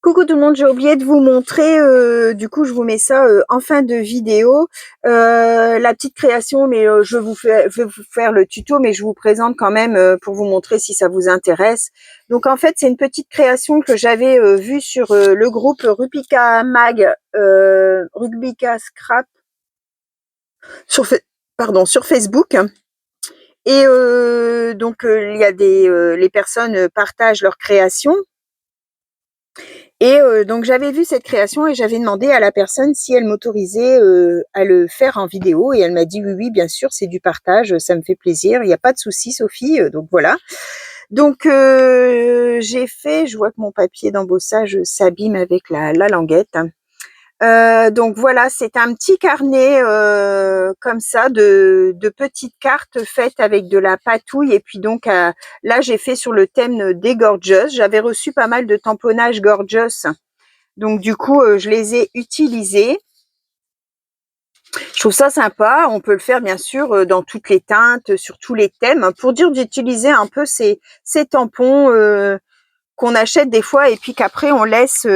Coucou tout le monde, j'ai oublié de vous montrer, du coup je vous mets ça en fin de vidéo, la petite création, mais je vais vous faire le tuto, mais je vous présente quand même pour vous montrer si ça vous intéresse. Donc en fait c'est une petite création que j'avais vue sur le groupe Rubika Mag, Rubika Scrap sur, sur Facebook. Et donc il y a les personnes partagent leurs créations. Et donc j'avais vu cette création et j'avais demandé à la personne si elle m'autorisait à le faire en vidéo et elle m'a dit oui, oui, bien sûr, c'est du partage, ça me fait plaisir, il n'y a pas de souci, Sophie, donc voilà. Donc j'ai fait, je vois que mon papier d'embossage s'abîme avec la languette. Donc voilà, c'est un petit carnet comme ça de petites cartes faites avec de la patouille et puis donc là j'ai fait sur le thème des Gorgeous. J'avais reçu pas mal de tamponnages Gorgeous, donc du coup je les ai utilisés. Je trouve ça sympa. On peut le faire bien sûr dans toutes les teintes, sur tous les thèmes, pour dire d'utiliser un peu ces tampons qu'on achète des fois et puis qu'après on laisse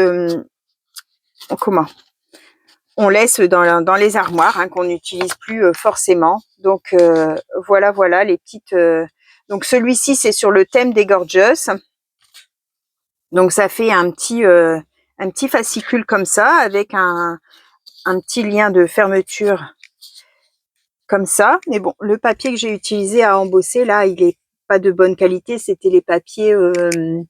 on laisse dans les armoires, hein, qu'on n'utilise plus forcément. Donc voilà les petites. Donc celui-ci c'est sur le thème des Gorgeous. Donc ça fait un petit fascicule comme ça avec un petit lien de fermeture comme ça. Mais bon, le papier que j'ai utilisé à embosser là, il est pas de bonne qualité. C'était les papiers, vous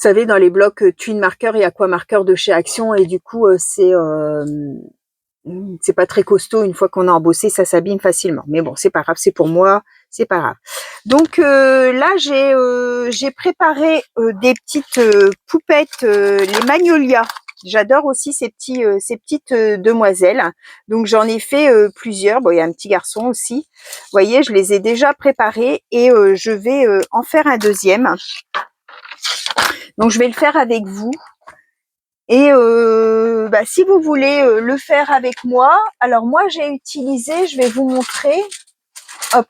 savez, dans les blocs Twin Marker et Aqua Marker de chez Action, et du coup c'est pas très costaud. Une fois qu'on a embossé, ça s'abîme facilement. Mais bon, c'est pas grave, c'est pour moi, c'est pas grave. Donc là, j'ai préparé des petites poupettes, les Magnolia. J'adore aussi ces petites demoiselles. Donc j'en ai fait plusieurs. Bon, il y a un petit garçon aussi. Vous voyez, je les ai déjà préparés et je vais en faire un deuxième. Donc je vais le faire avec vous. Et si vous voulez le faire avec moi, alors moi j'ai utilisé, je vais vous montrer, hop,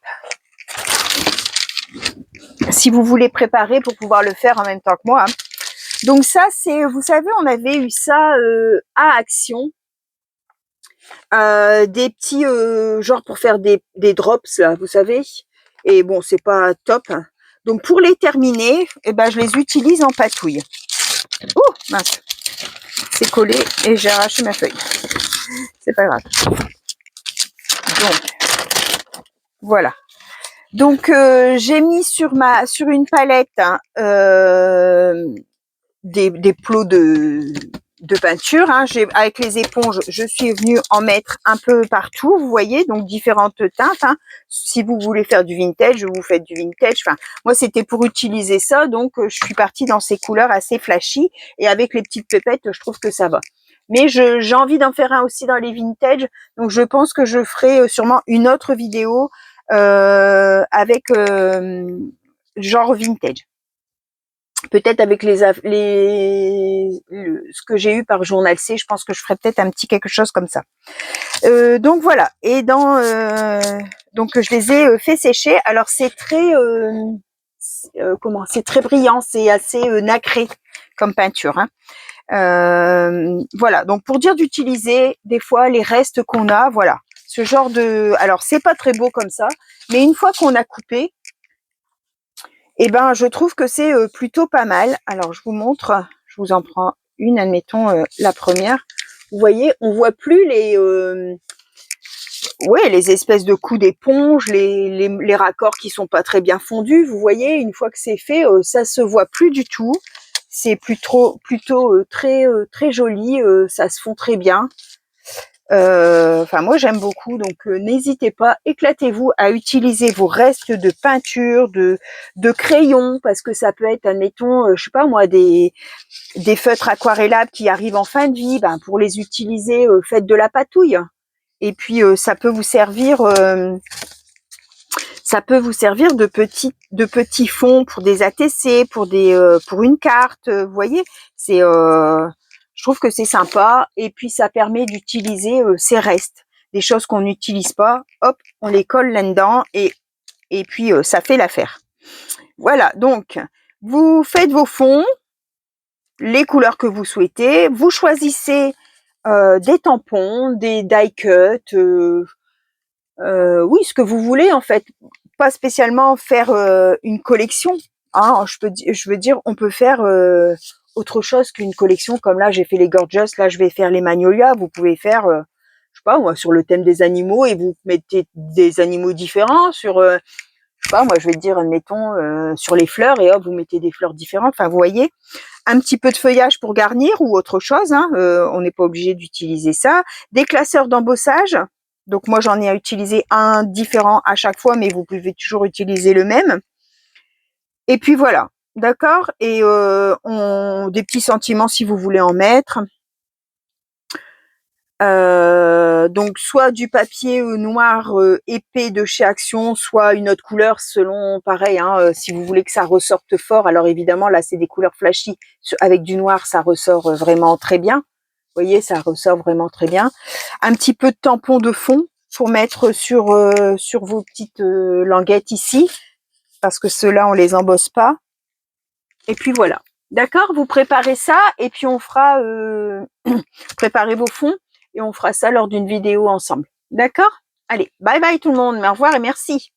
si vous voulez préparer pour pouvoir le faire en même temps que moi. Hein. Donc ça c'est, vous savez, on avait eu ça à Action, des petits, genre pour faire des drops là, vous savez. Et bon, c'est pas top. Hein. Donc pour les terminer, eh ben je les utilise en patouille. Oh mince, c'est collé et j'ai arraché ma feuille. C'est pas grave. Donc voilà. Donc j'ai mis sur une palette hein, des plots de peinture. Hein. Avec les éponges, je suis venue en mettre un peu partout, vous voyez, donc différentes teintes. Hein. Si vous voulez faire du vintage, vous faites du vintage. Enfin, moi, c'était pour utiliser ça, donc je suis partie dans ces couleurs assez flashy. Et avec les petites pépettes, je trouve que ça va. Mais j'ai envie d'en faire un aussi dans les vintage, donc je pense que je ferai sûrement une autre vidéo avec genre vintage. Peut-être avec ce que j'ai eu par Journal C, je pense que je ferai peut-être un petit quelque chose comme ça. Donc voilà. Et donc je les ai fait sécher. Alors c'est très c'est très brillant, c'est assez nacré comme peinture. Hein. Voilà. Donc pour dire d'utiliser des fois les restes qu'on a, voilà. Ce genre de, alors c'est pas très beau comme ça, mais une fois qu'on a coupé, eh ben je trouve que c'est plutôt pas mal. Alors je vous montre, je vous en prends une, admettons la première. Vous voyez, on voit plus les les espèces de coups d'éponge, les raccords qui sont pas très bien fondus. Vous voyez, une fois que c'est fait, ça se voit plus du tout. C'est plutôt très joli, ça se fond très bien. Enfin moi j'aime beaucoup, donc n'hésitez pas, éclatez-vous à utiliser vos restes de peinture, de crayons, parce que ça peut être, admettons, je sais pas moi, des feutres aquarellables qui arrivent en fin de vie, ben pour les utiliser, faites de la patouille. Et puis ça peut vous servir de petits fonds pour des ATC, pour une carte, vous voyez, c'est je trouve que c'est sympa et puis ça permet d'utiliser ces restes, des choses qu'on n'utilise pas, hop, on les colle là-dedans et puis ça fait l'affaire. Voilà, donc vous faites vos fonds, les couleurs que vous souhaitez. Vous choisissez des tampons, des die cut, oui, ce que vous voulez en fait. Pas spécialement faire une collection. Hein, je veux dire, on peut faire autre chose qu'une collection. Comme là, j'ai fait les Gorgeous, là, je vais faire les Magnolia. Vous pouvez faire, je sais pas, moi, sur le thème des animaux et vous mettez des animaux différents sur, je sais pas, moi, je vais dire, admettons, sur les fleurs et hop, vous mettez des fleurs différentes. Enfin, vous voyez, un petit peu de feuillage pour garnir ou autre chose. Hein, on n'est pas obligé d'utiliser ça. Des classeurs d'embossage. Donc moi j'en ai utilisé un différent à chaque fois, mais vous pouvez toujours utiliser le même. Et puis voilà, d'accord. Et des petits sentiments si vous voulez en mettre. Donc soit du papier noir épais de chez Action, soit une autre couleur selon pareil. Hein, si vous voulez que ça ressorte fort, alors évidemment là c'est des couleurs flashy avec du noir, ça ressort vraiment très bien. Vous voyez, ça ressort vraiment très bien. Un petit peu de tampon de fond pour mettre sur vos petites languettes ici, parce que ceux-là on les embosse pas. Et puis voilà. D'accord, vous préparez ça et puis on fera préparez vos fonds et on fera ça lors d'une vidéo ensemble. D'accord? Allez, bye bye tout le monde, au revoir et merci.